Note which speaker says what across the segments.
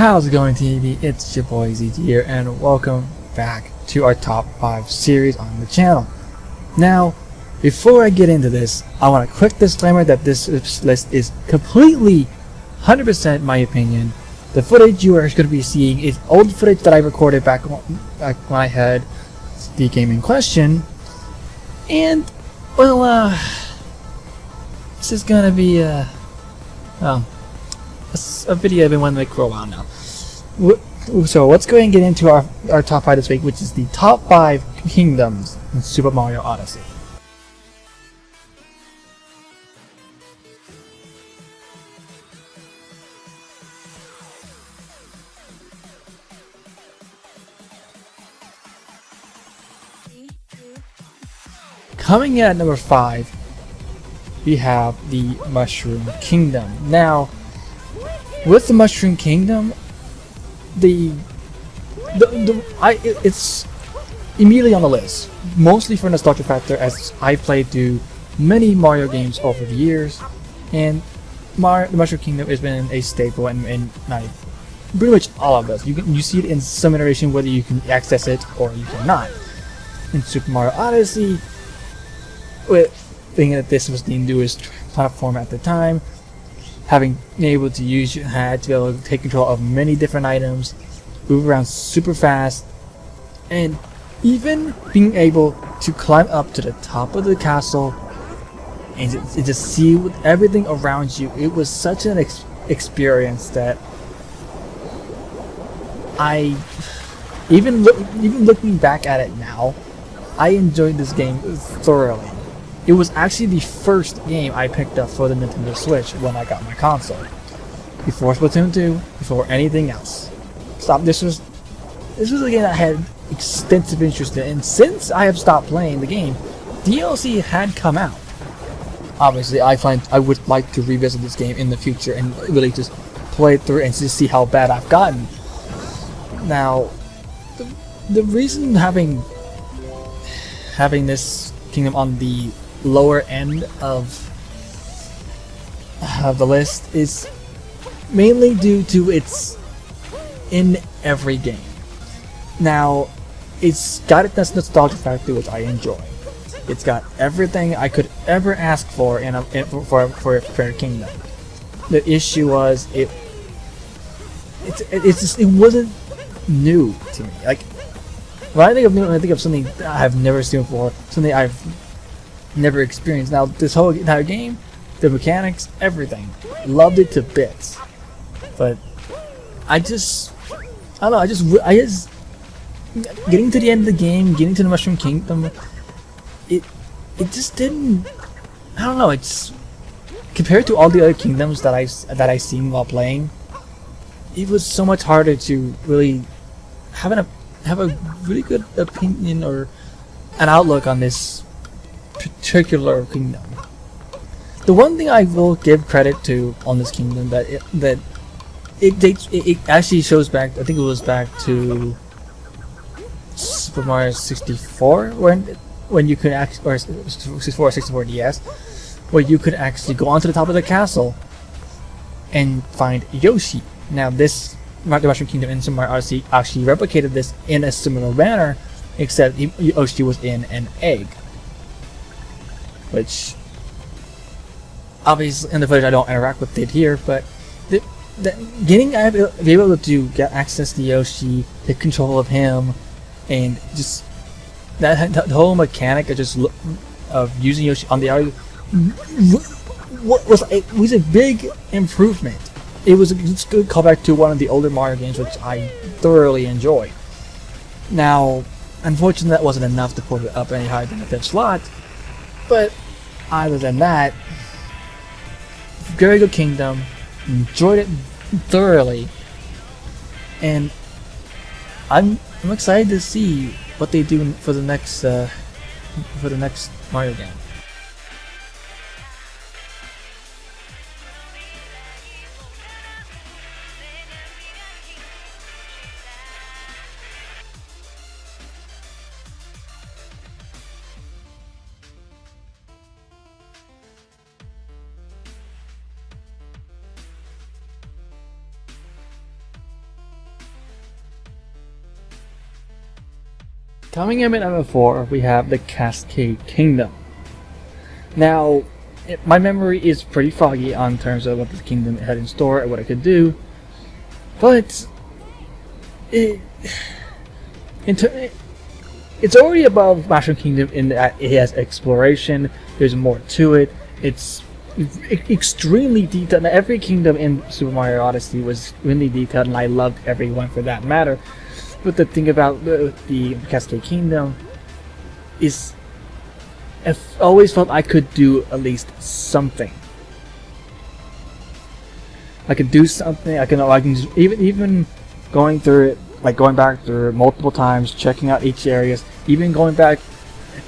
Speaker 1: How's it going, TV? It's your boy ZT here, and welcome back to our top 5 series on the channel. Now, before I get into this, I want a quick disclaimer that this list is completely 100% my opinion. The footage you are going to be seeing is old footage that I recorded back when I had the game in question, and well, this is gonna be a video I've been wanting to make for a while now. So let's go ahead and get into our top 5 this week, which is the top 5 kingdoms in Super Mario Odyssey. Coming in at number 5, we have the Mushroom Kingdom. Now, with the Mushroom Kingdom, it's immediately on the list, mostly for nostalgia factor, as I played through many Mario games over the years, and the Mushroom Kingdom has been a staple in pretty much all of us. You see it in some iteration whether you can access it or you cannot. In Super Mario Odyssey, thinking that this was the newest platform at the time, having been able to use your hat to be able to take control of many different items, move around super fast, and even being able to climb up to the top of the castle and just see with everything around you. It was such an experience that even looking back at it now, I enjoyed this game thoroughly. It was actually the first game I picked up for the Nintendo Switch when I got my console. Before Splatoon 2, before anything else. This was a game that I had extensive interest in, and since I have stopped playing the game, DLC had come out. Obviously, I would like to revisit this game in the future and really just play it through and just see how bad I've gotten. Now, the reason having this kingdom on the lower end of the list is mainly due to its in every game. Now, it's got its nostalgia factor, which I enjoy. It's got everything I could ever ask for for a fair kingdom. The issue was it wasn't new to me. Like, when I think of new, I think of something that I've never seen before, something I've never experienced. Now, this whole entire game, the mechanics, everything, loved it to bits. But I don't know. I just getting to the end of the game, getting to the Mushroom Kingdom, it just didn't. I don't know. It's compared to all the other kingdoms that I seen while playing, it was so much harder to really have a really good opinion or an outlook on this particular kingdom. The one thing I will give credit to on this kingdom that it actually shows back. I think it was back to Super Mario 64 when you could or 64 DS, where you could actually go onto the top of the castle and find Yoshi. Now, the Mushroom Kingdom in Super Mario Odyssey actually replicated this in a similar manner, except Yoshi was in an egg. Which, obviously, in the footage I don't interact with it here, but be able to get access to Yoshi, take control of him, and just the whole mechanic of using Yoshi on the audio was a big improvement. It was a good callback to one of the older Mario games, which I thoroughly enjoyed. Now, unfortunately, that wasn't enough to put it up any higher than the 5th slot, but other than that, very good kingdom, enjoyed it thoroughly, and I'm excited to see what they do for the next Mario game. Coming in at number 4, we have the Cascade Kingdom. Now, my memory is pretty foggy on terms of what the kingdom had in store and what it could do, but it's already above Mushroom Kingdom in that it has exploration. There's more to it. It's extremely detailed. Now, every kingdom in Super Mario Odyssey was really detailed, and I loved every one for that matter. But the thing about the Cascade Kingdom is, I always felt I could do at least something. I could do something. I can just, even going through it, like going back through it multiple times, checking out each areas, even going back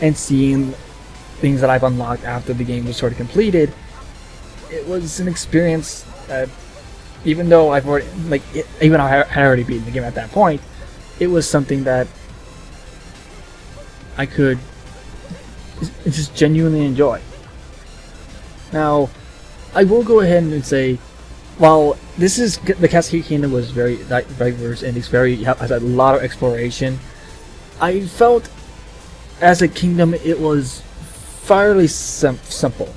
Speaker 1: and seeing things that I've unlocked after the game was sort of completed. It was an experience that, even though I've already, even though I had already beaten the game at that point, it was something that I could just genuinely enjoy. Now, I will go ahead and say, while the Cascade Kingdom was very diverse and has a lot of exploration, I felt as a kingdom it was fairly simple.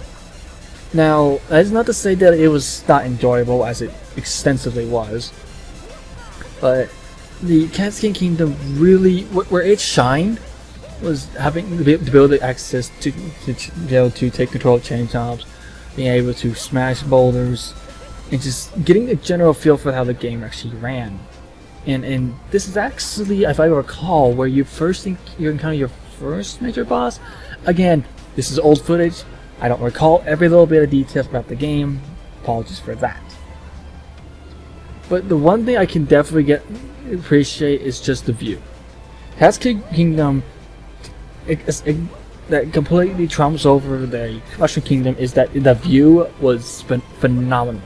Speaker 1: Now, that is not to say that it was not enjoyable, as it extensively was, but the Cascade Kingdom really, where it shined, was having the ability to access to be able to take control of chain knobs, being able to smash boulders, and just getting a general feel for how the game actually ran. And this is actually, if I recall, where you encounter your first major boss. Again, this is old footage. I don't recall every little bit of details about the game. Apologies for that. But the one thing I can definitely appreciate is just the view. Cascade Kingdom, that completely trumps over the Mushroom Kingdom is that the view was phenomenal.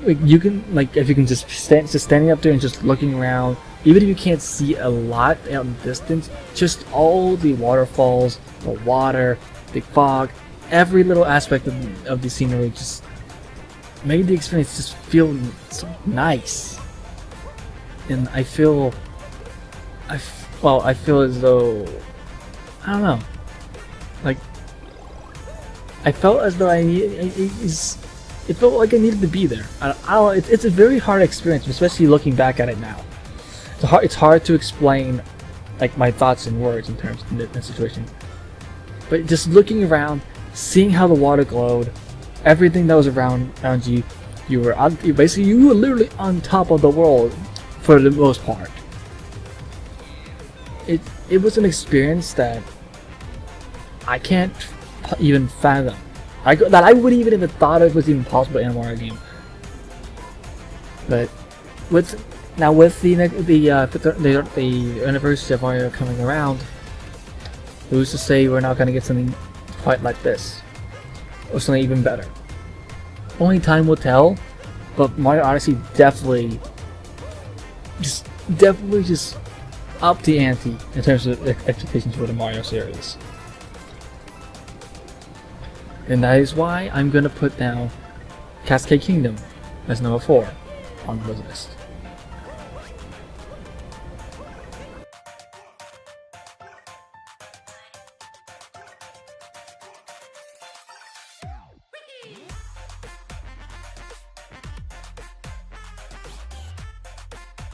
Speaker 1: You can, if you can just standing up there and just looking around, even if you can't see a lot out in the distance, just all the waterfalls, the water, the fog, every little aspect of the scenery just made the experience just feel so nice. And I feel as though, I don't know, I felt as though it felt like I needed to be there. It's a very hard experience, especially looking back at it now. It's hard to explain my thoughts in words in terms of the situation. But just looking around, seeing how the water glowed, everything that was around you, you were literally on top of the world for the most part. It was an experience that I can't even fathom. That I wouldn't even have thought it was even possible in a Mario game. But with the anniversary of Mario coming around, who's to say we're not going to get something quite like this, or something even better? Only time will tell. But Mario Odyssey definitely just upped the ante in terms of expectations for the Mario series. And that is why I'm going to put down Cascade Kingdom as number 4 on the list.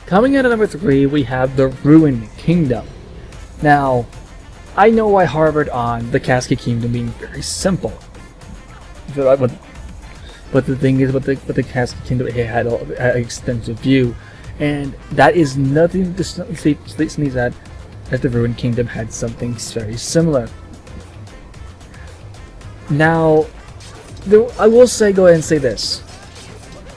Speaker 1: Coming in at number 3, we have the Ruined Kingdom. Now, I know I harbored on the Cascade Kingdom being very simple. But the thing is, with the Cascade Kingdom, it had an extensive view, and that is nothing to sneeze at. That the Ruined Kingdom had something very similar. Now, I will go ahead and say this: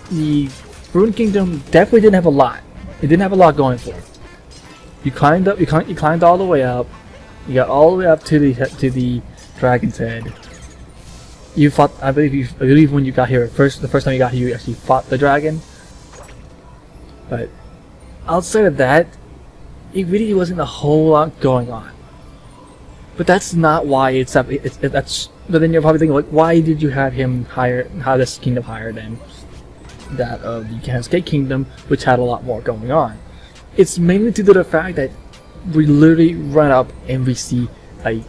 Speaker 1: the Ruined Kingdom definitely didn't have a lot. It didn't have a lot going for it. You climbed all the way up. You got all the way up to the dragon's head. You fought. I believe when you got here the first time you got here, you actually fought the dragon. But outside of that, it really wasn't a whole lot going on. But that's not why that's. But then you're probably thinking, why did you have him higher? How this kingdom higher than that of the Cascade Kingdom, which had a lot more going on? It's mainly due to the fact that we literally run up and we see a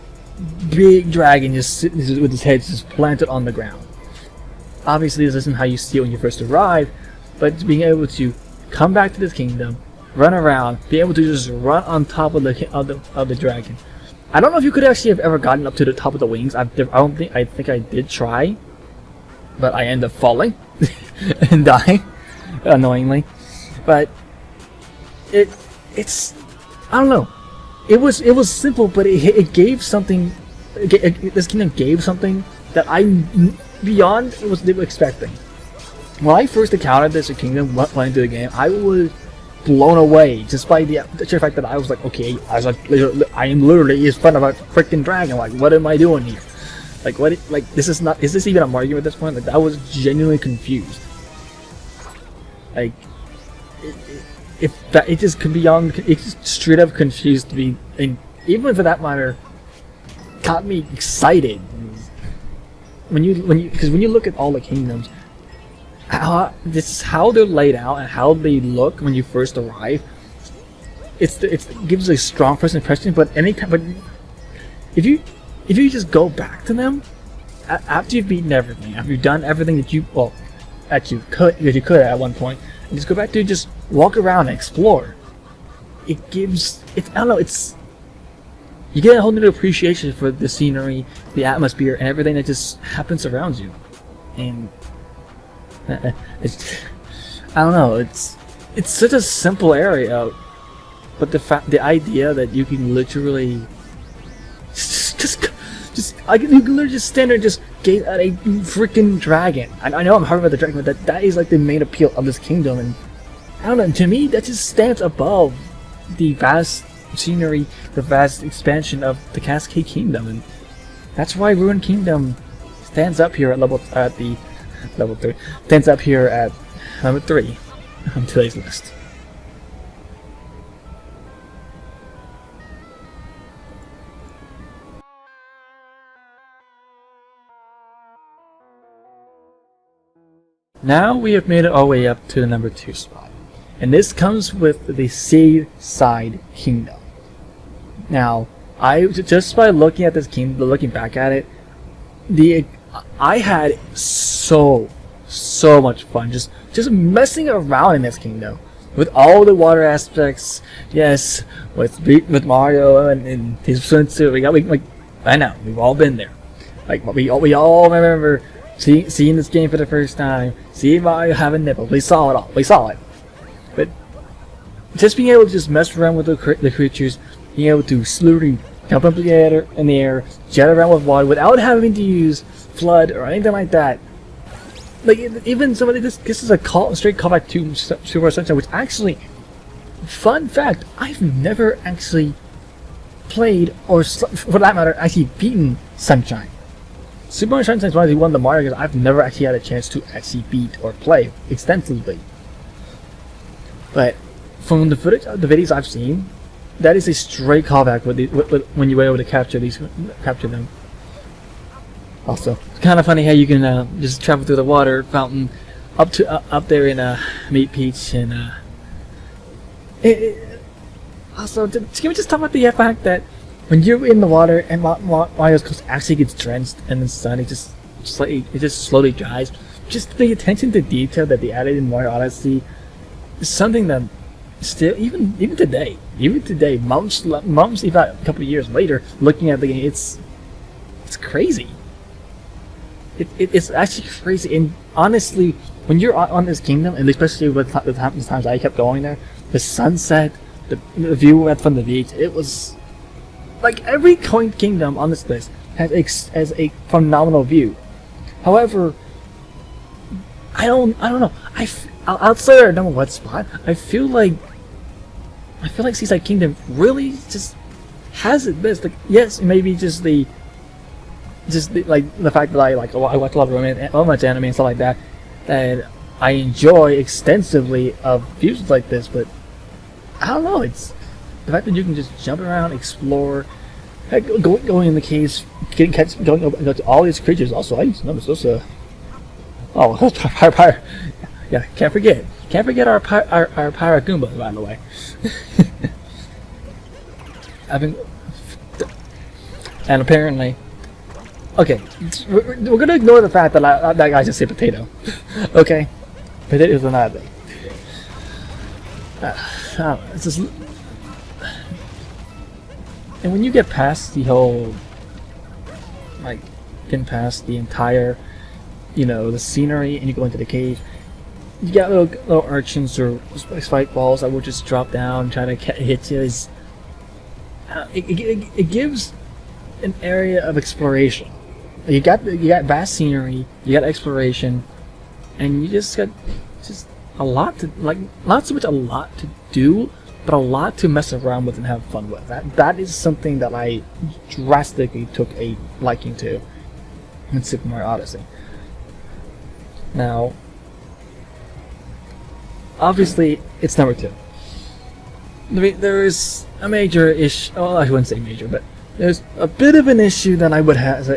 Speaker 1: big dragon just sitting with his head just planted on the ground. Obviously, this isn't how you see it when you first arrive, but being able to come back to this kingdom, run around, be able to just run on top of the dragon. I don't know if you could actually have ever gotten up to the top of the wings. I think I did try, but I ended up falling and dying, annoyingly. But it's I don't know. It was simple, but it gave something. This kingdom gave something that beyond was expecting. When I first encountered this kingdom, went into the game, I was blown away just by the sheer fact that I was like, okay, I am literally in front of a freaking dragon. Like, what am I doing here? Like, what? Like, this is not. Is this even a Mario game at this point? Like, I was genuinely confused. Like, it just could beyond. It just straight up confused me, and even for that matter, got me excited. When you look at all the kingdoms, this is how they're laid out and how they look when you first arrive. It gives a strong first impression. But if you just go back to them after you've beaten everything, after you've done everything that you could at one point, and just go back to just walk around and explore, I don't know, you get a whole new appreciation for the scenery, the atmosphere, and everything that just happens around you. And I don't know, it's such a simple area, but the idea that you can literally you can literally just stand there and just gaze at a freaking dragon. I know I'm hard about the dragon, but that is like the main appeal of this kingdom, and I don't know, to me that just stands above the vast scenery, the vast expansion of the Cascade Kingdom, and that's why Ruined Kingdom stands up here at level 3. Stands up here at number 3 on today's list. Now we have made it our way up to the number 2 spot, and this comes with the Seaside Kingdom. Now, just by looking at this kingdom, looking back at it, I had so much fun just messing around in this kingdom with all the water aspects. Yes, with Mario and his swimsuit. I know we've all been there. Like we all remember seeing this game for the first time, seeing Mario have a nipple. We saw it all. We saw it. But just being able to just mess around with the creatures, being able to literally jump up in the air, jet around with water without having to use flood or anything like that. Like, even somebody, this is a straight callback to Super Mario Sunshine, which actually, fun fact, I've never actually played, or for that matter, actually beaten Sunshine. Super Mario Sunshine is one of the Mario games I've never actually had a chance to actually beat or play extensively. But from the footage of the videos I've seen, that is a straight callback when you were able to capture them. Also, it's kind of funny how you can just travel through the water fountain up there in Meat Peach, and also, can we just talk about the fact that when you're in the water and Mario's coast actually gets drenched in the sun, it just slowly dries. Just the attention to detail that they added in Mario Odyssey is something that still, even today, months, if not a couple of years later, looking at the game, it's crazy. It's actually crazy, and honestly, when you're on this kingdom, and especially with the times I kept going there, the sunset, the view from the beach, it was like every kingdom on this list has a phenomenal view. However, I don't know. Outside our number 1 spot, I feel like Seaside Kingdom really just has it best. Like, yes, maybe just the fact that I watch a lot of romance anime and stuff like that, and I enjoy extensively of views like this. But I don't know, it's the fact that you can just jump around, explore, going in the caves, go to all these creatures. Also, I used to notice those. Yeah, can't forget our Pyra Goomba, by the way. having, and apparently, okay, we're gonna ignore the fact that that guy just said potato. Okay, potatoes are not a thing. I don't know, it's just, and when you get past the whole, like, getting past the entire, the scenery, and you go into the cave, you got little urchins or spike balls that will just drop down and try to hit you. It gives an area of exploration. You got vast scenery, you got exploration, and you just got a lot to not so much a lot to do, but a lot to mess around with and have fun with. That is something that I drastically took a liking to in Super Mario Odyssey. Now, obviously, it's number 2. There is a major issue. Well, I wouldn't say major, but there's a bit of an issue that I would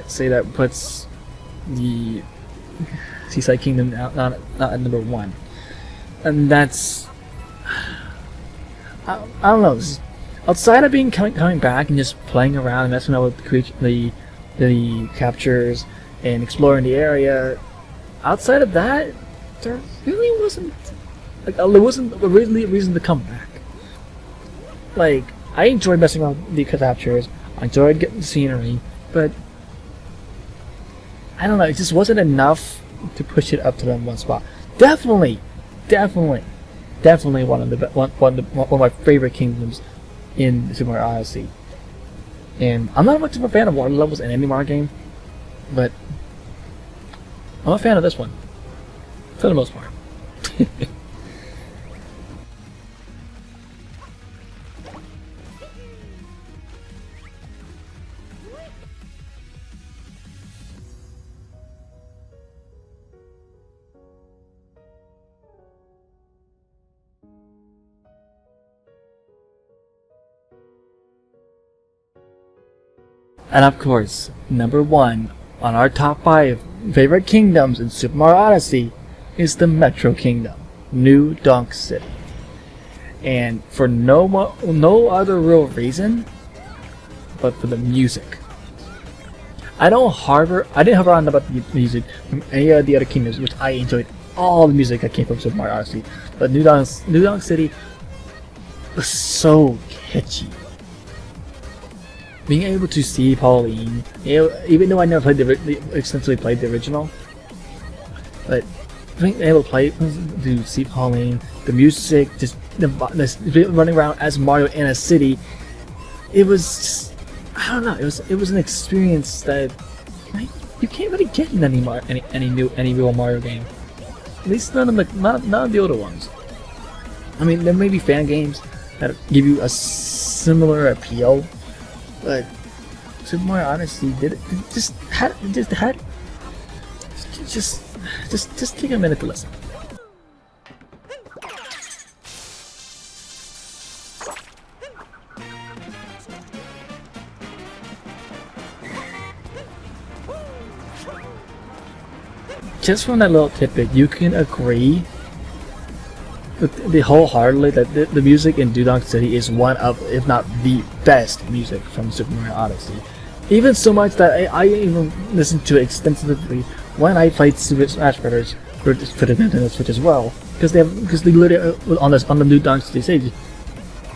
Speaker 1: say that puts the Seaside Kingdom not at number 1, and that's I don't know. Outside of coming back and just playing around and messing around with the captures and exploring the area, outside of that, there really wasn't there wasn't a reason to come back. Like, I enjoyed messing around with the captures, I enjoyed getting the scenery, but I don't know, it just wasn't enough to push it up to that one spot. Definitely one of my favorite kingdoms in Super Mario Odyssey. And I'm not much of a fan of water levels in any Mario game, but I'm a fan of this one, for the most part. And of course, number 1 on our top 5 favorite kingdoms in Super Mario Odyssey is the Metro Kingdom, New Donk City. And for no other real reason but for the music. I didn't hover on about the music from any of the other kingdoms, which I enjoyed all the music that came from Super Mario Odyssey. But New Donk City was so catchy. Being able to see Pauline, even though I never extensively played the original, but being able to see Pauline, the music, just running around as Mario in a city, it was just, I don't know, it was an experience that you can't really get in any real Mario game. At least none of the older ones. I mean, there may be fan games that give you a similar appeal, but Super Mario Odyssey just take a minute to listen. Just from that little tidbit, you can agree wholeheartedly that the music in New Donk City is one of, if not the best music from Super Mario Odyssey. Even so much that I even listened to it extensively when I played Super Smash Bros. For the Nintendo Switch as well, because they literally on the New Donk City stage,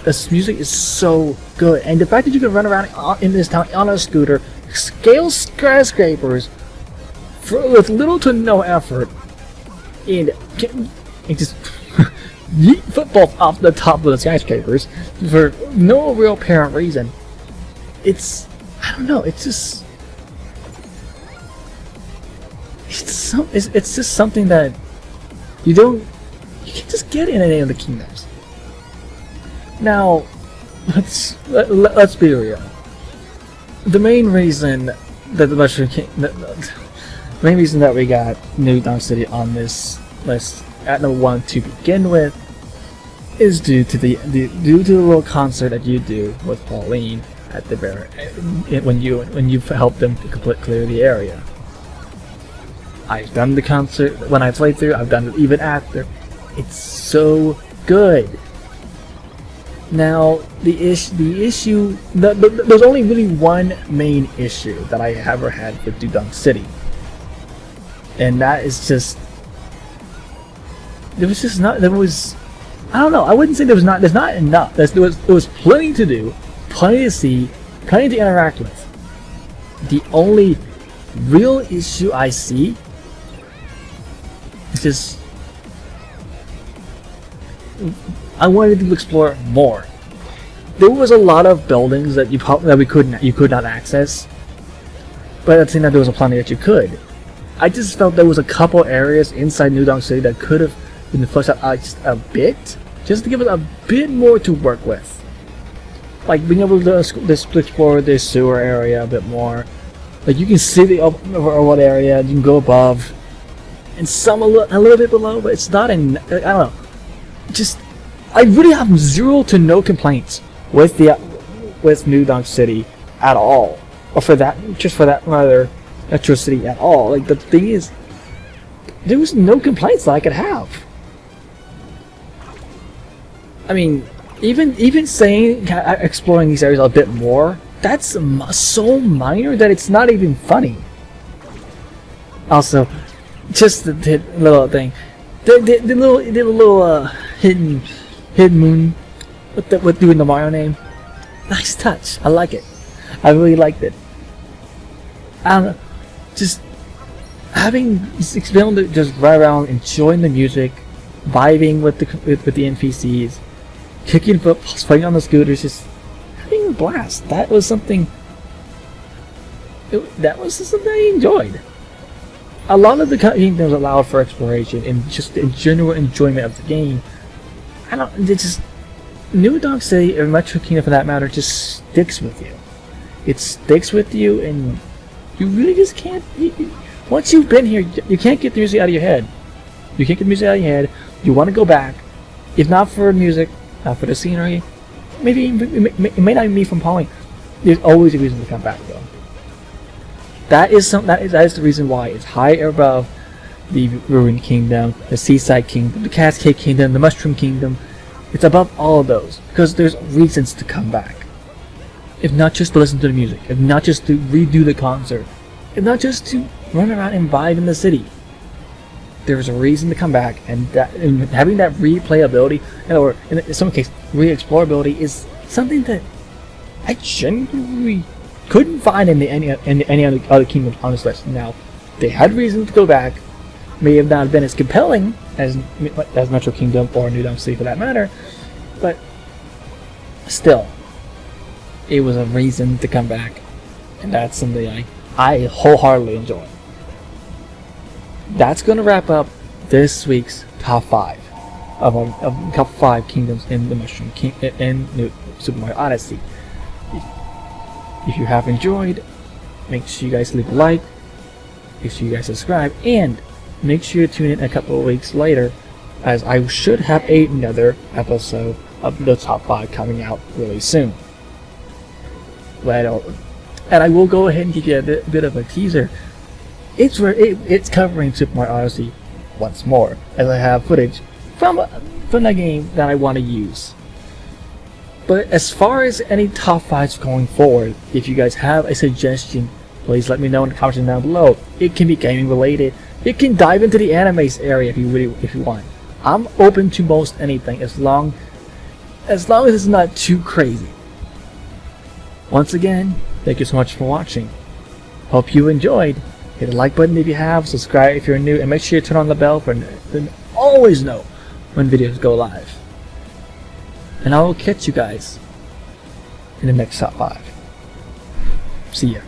Speaker 1: this music is so good, and the fact that you can run around in this town on a scooter, scale skyscrapers with little to no effort, and just yeet footballs off the top of the skyscrapers for no real apparent reason. It's, I don't know, it's just something that you can't just get in any of the kingdoms. Now, let's be real. The main reason that the main reason that we got New Donk City on this list at number 1 to begin with is due to the little concert that you do with Pauline at the when you help them to clear the area. I've done the concert when I played through. I've done it even after. It's so good. Now there's only really one main issue that I ever had with Dudong City, and that is just there was I don't know, I wouldn't say there's not enough. There was plenty to do, plenty to see, plenty to interact with. The only real issue I see is just I wanted to explore more. There was a lot of buildings that you could not access, but at the same time there was a plenty that you could. I just felt there was a couple areas inside Dudong City that could have been fleshed out just a bit, just to give it a bit more to work with. Like being able to explore this sewer area a bit more. Like you can see the overall area, you can go above, and some a little bit below, but it's not in. I don't know. Just I really have zero to no complaints with Dudong City at all, or for that rather Metro City at all. Like the thing is, there was no complaints that I could have. I mean, even saying exploring these areas a bit more, that's so minor that it's not even funny. Also, just the little thing, the little hidden moon with doing the Mario name. Nice touch. I like it. I really liked it. Just being able to just ride around, enjoying the music, vibing with the NPCs, kicking footballs, playing on the scooters, just having a blast. That was something I enjoyed. A lot of the kingdoms allowed for exploration and just a general enjoyment of the game. Dudong City, or Metro Kingdom for that matter, just sticks with you. It sticks with you, and you really just can't. Once you've been here, you can't get the music out of your head. You can't get the music out of your head. You want to go back. If not for music, not for the scenery, maybe it may not even be from Pauling. There's always a reason to come back, though. That is the reason why it's higher above the Ruined Kingdom, the Seaside Kingdom, the Cascade Kingdom, the Mushroom Kingdom. It's above all of those because there's reasons to come back. If not just to listen to the music, if not just to redo the concert, if not just to run around and vibe in the city. There's a reason to come back, and having that replayability, or in some case, re-explorability, is something that I genuinely couldn't find in any other kingdoms on this list. Now, they had reason to go back. May have not been as compelling as Metro Kingdom or Dudong City for that matter, but still, it was a reason to come back, and that's something I wholeheartedly enjoy. That's going to wrap up this week's top 5 of top 5 kingdoms in the Mushroom Kingdom in Super Mario Odyssey. If you have enjoyed, make sure you guys leave a like, make sure you guys subscribe, and make sure you tune in a couple of weeks later, as I should have another episode of the top 5 coming out really soon. And I will go ahead and give you a bit of a teaser. It's covering Super Mario Odyssey once more, as I have footage from the game that I want to use. But as far as any top 5s going forward, if you guys have a suggestion, please let me know in the comments down below. It can be gaming related. It can dive into the animes area if you want. I'm open to most anything as long as it's not too crazy. Once again, thank you so much for watching. Hope you enjoyed. Hit the like button if you have, subscribe if you're new, and make sure you turn on the bell to always know when videos go live. And I will catch you guys in the next top 5. See ya.